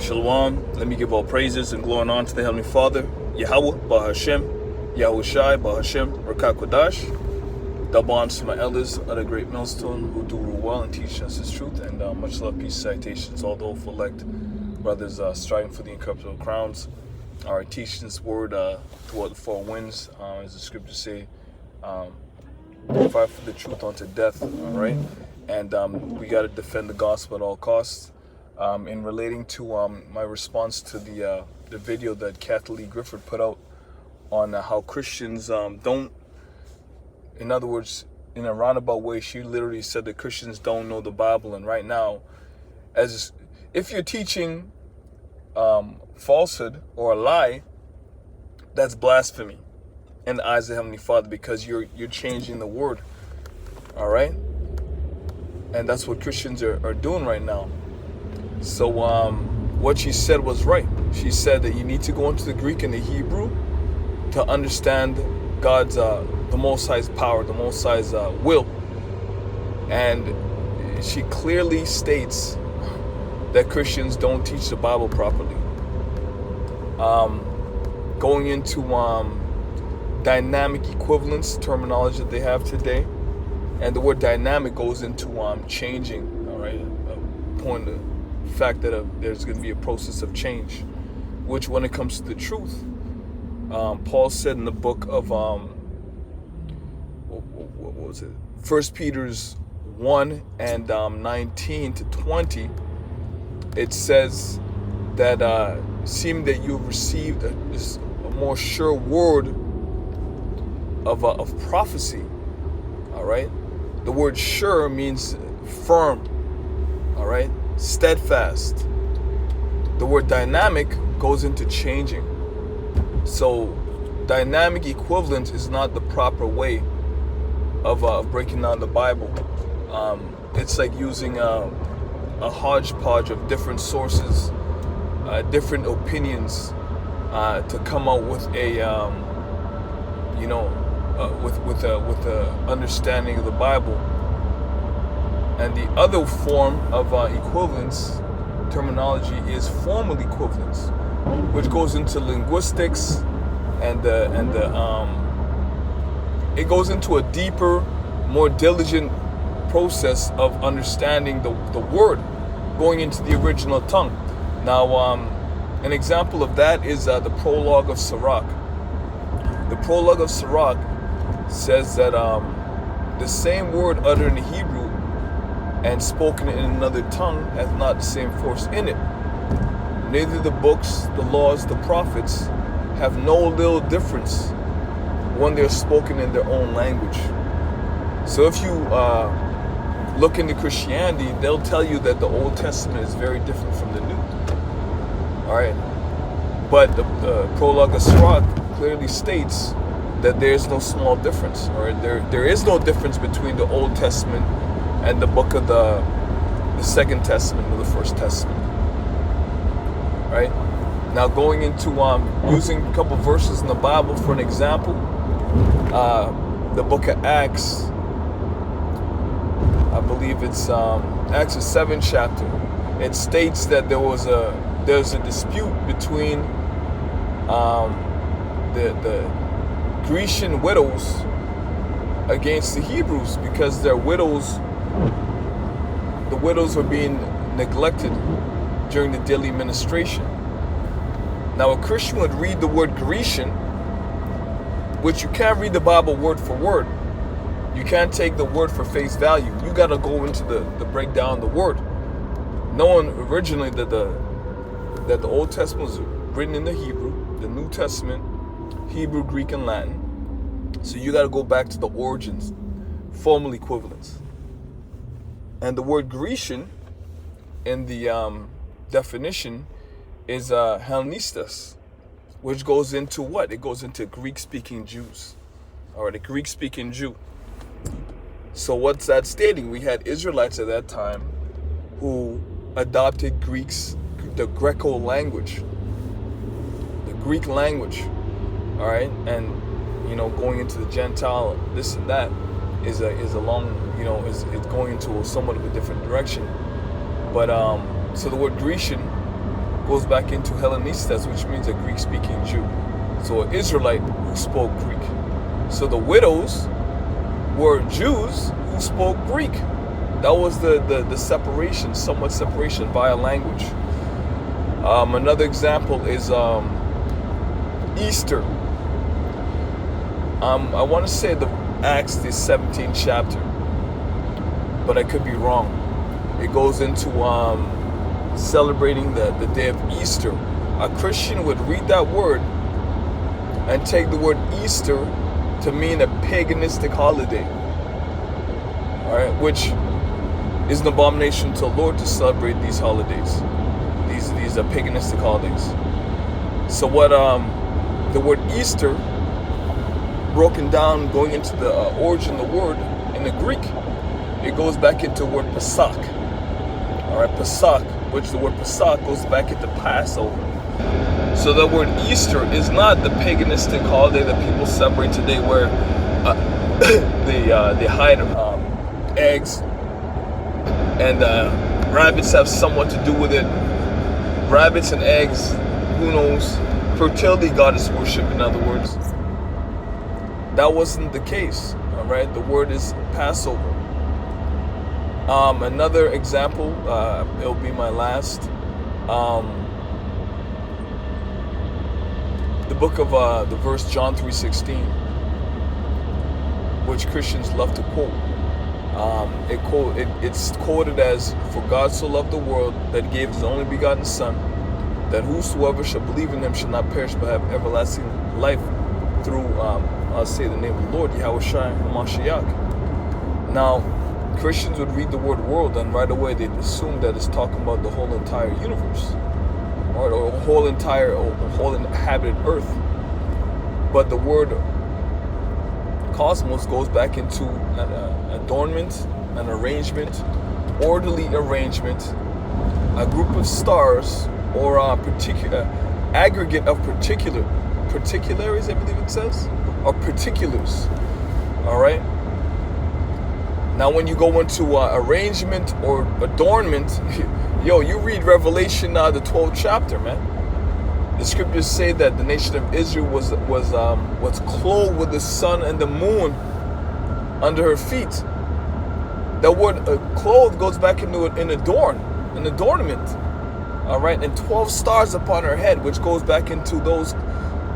Shalom. Let me give all praises and glory and honor to the Heavenly Father, Yahweh, Bahashem, Yahweh Shai, Bahashem, Rakat Kodash. Double honor to my elders of the great millstone who do rule well and teach us His truth. And much love, peace, citations, all the hopeful elect brothers striving for the incorruptible crowns. Our teaching this word toward the four winds, as the scriptures say, fight for the truth unto death, all right? And we got to defend the gospel at all costs. In relating to my response to the video that Kathie Lee put out on how Christians don't, in other words, in a roundabout way, she literally said that Christians don't know the Bible. And right now, as if you're teaching falsehood or a lie, that's blasphemy in the eyes of the Heavenly Father, because you're changing the word, all right? And that's what Christians are doing right now. So what she said was right. She said that you need to go into the Greek and the Hebrew to understand God's, the Most High's power, the Most High's will. And she clearly states that Christians don't teach the Bible properly. Going into dynamic equivalence terminology that they have today. And the word dynamic goes into changing, all right? Point the fact that there's going to be a process of change, which when it comes to the truth, Paul said in the book of what was it? 1 Peter's 1 and 19 to 20, it says that seeing that you have received a more sure word of prophecy, all right? The word sure means firm, all right? Steadfast. The word dynamic goes into changing. So dynamic equivalence is not the proper way of breaking down the Bible. It's like using a hodgepodge of different sources, different opinions to come out with a with a understanding of the Bible. And the other form of equivalence terminology is formal equivalence, which goes into linguistics, and it goes into a deeper, more diligent process of understanding the word, going into the original tongue. Now, an example of that is the prologue of Sirach. The prologue of Sirach says that the same word uttered in Hebrew and spoken in another tongue has not the same force in it. Neither the books, the laws, the prophets have no little difference when they're spoken in their own language. So if you look into Christianity, they'll tell you that the Old Testament is very different from the New. All right, but the prologue of Sirach clearly states that there's no small difference, or there is no difference between the Old Testament and the book of the Second Testament or the First Testament. Right? Now going into using a couple verses in the Bible for an example, the book of Acts, I believe it's Acts the 7th chapter. It states that there's a dispute between the Grecian widows against the Hebrews, because the widows were being neglected during the daily ministration. Now a Christian would read the word Grecian, which you can't read the Bible word for word. You can't take the word for face value. You got to go into the breakdown of the word, knowing originally that the Old Testament was written in the Hebrew, the New Testament, Hebrew, Greek, and Latin. So you got to go back to the origins, formal equivalence. And the word Grecian in the definition is Hellenistas, which goes into what? It goes into Greek-speaking Jews, or the Greek-speaking Jew. So what's that stating? We had Israelites at that time who adopted the Greco language, the Greek language, all right? And, going into the Gentile, this and that, is a long, it's going into somewhat of a different direction. But so the word Grecian goes back into Hellenistas, which means a Greek-speaking Jew. So an Israelite who spoke Greek. So the widows were Jews who spoke Greek. That was the separation, somewhat separation via language. Another example is Easter. I want to say the Acts, the 17th chapter, but I could be wrong. It goes into celebrating the day of Easter. A Christian would read that word and take the word Easter to mean a paganistic holiday, all right, which is an abomination to the Lord to celebrate these holidays. These are paganistic holidays. So what the word Easter, broken down, going into the origin of the word in the Greek, it goes back into the word Pesach. All right, Pesach, which the word Pesach goes back into Passover. So the word Easter is not the paganistic holiday that people celebrate today, where they hide eggs, and rabbits have somewhat to do with it. Rabbits and eggs, who knows? Fertility goddess worship, in other words. That wasn't the case. All right, the word is Passover. Another example, it'll be my last. The book of the verse John 3:16, which Christians love to quote. It's quoted as, "For God so loved the world that he gave his only begotten Son, that whosoever shall believe in him shall not perish but have everlasting life through," I'll say the name of the Lord, Yahushua HaMashiach. Now, Christians would read the word world and right away they'd assume that it's talking about the whole entire universe, or the whole inhabited earth. But the word cosmos goes back into an adornment, an arrangement, orderly arrangement, a group of stars, or a particular aggregate of particulars, I believe it says, or particulars. All right. Now, when you go into arrangement or adornment, you read Revelation, the 12th chapter, man. The scriptures say that the nation of Israel was clothed with the sun and the moon under her feet. The word clothed goes back into an adornment. All right, and 12 stars upon her head, which goes back into those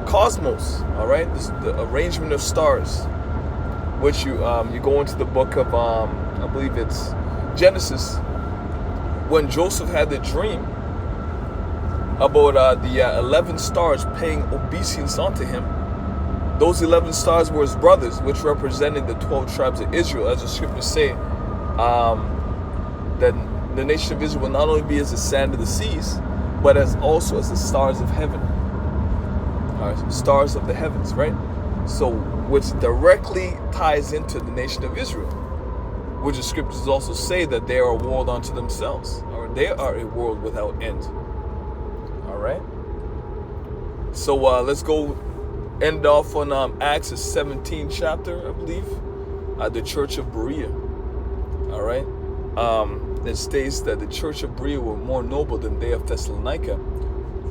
cosmos. All right, the arrangement of stars. Which you go into the book of I believe it's Genesis, when Joseph had the dream about the 11 stars paying obeisance unto him. Those 11 stars were his brothers, which represented the 12 tribes of Israel, as the scriptures say, that the nation of Israel will not only be as the sand of the seas, but also as the stars of heaven. Stars of the heavens, right? So, which directly ties into the nation of Israel, which the scriptures also say that they are a world unto themselves, or they are a world without end. All right. So let's go end off on Acts 17th chapter, I believe, the church of Berea. All right. It states that the church of Berea were more noble than they of Thessalonica,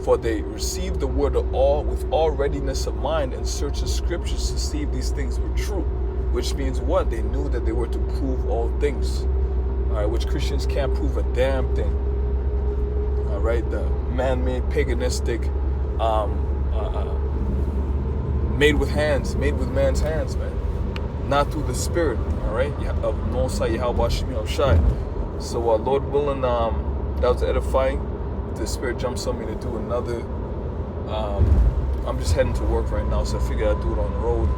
for they received the word of all with all readiness of mind and searched the scriptures to see if these things were true. Which means what? They knew that they were to prove all things. All right, which Christians can't prove a damn thing. All right, the man-made, paganistic, made with man's hands, man. Not through the Spirit. All right, of Nosai Yahweh Shai. So, Lord willing, that was edifying. The Spirit jumps on me to do another. I'm just heading to work right now, so I figured I'd do it on the road.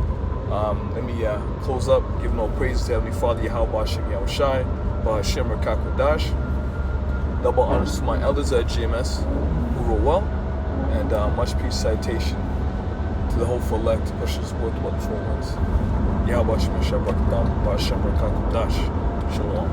Let me close up, give no praises to Heavenly Father, Yahweh Hashem Yahushai, Ba'Hashem Rakakodash. Double honors to my elders at GMS who wrote well, and much peace citation to the hopeful elect, pushes forth what the four winds. Yahweh Hashem Yahushai Ba'Hashem Rakakodash. Shalom.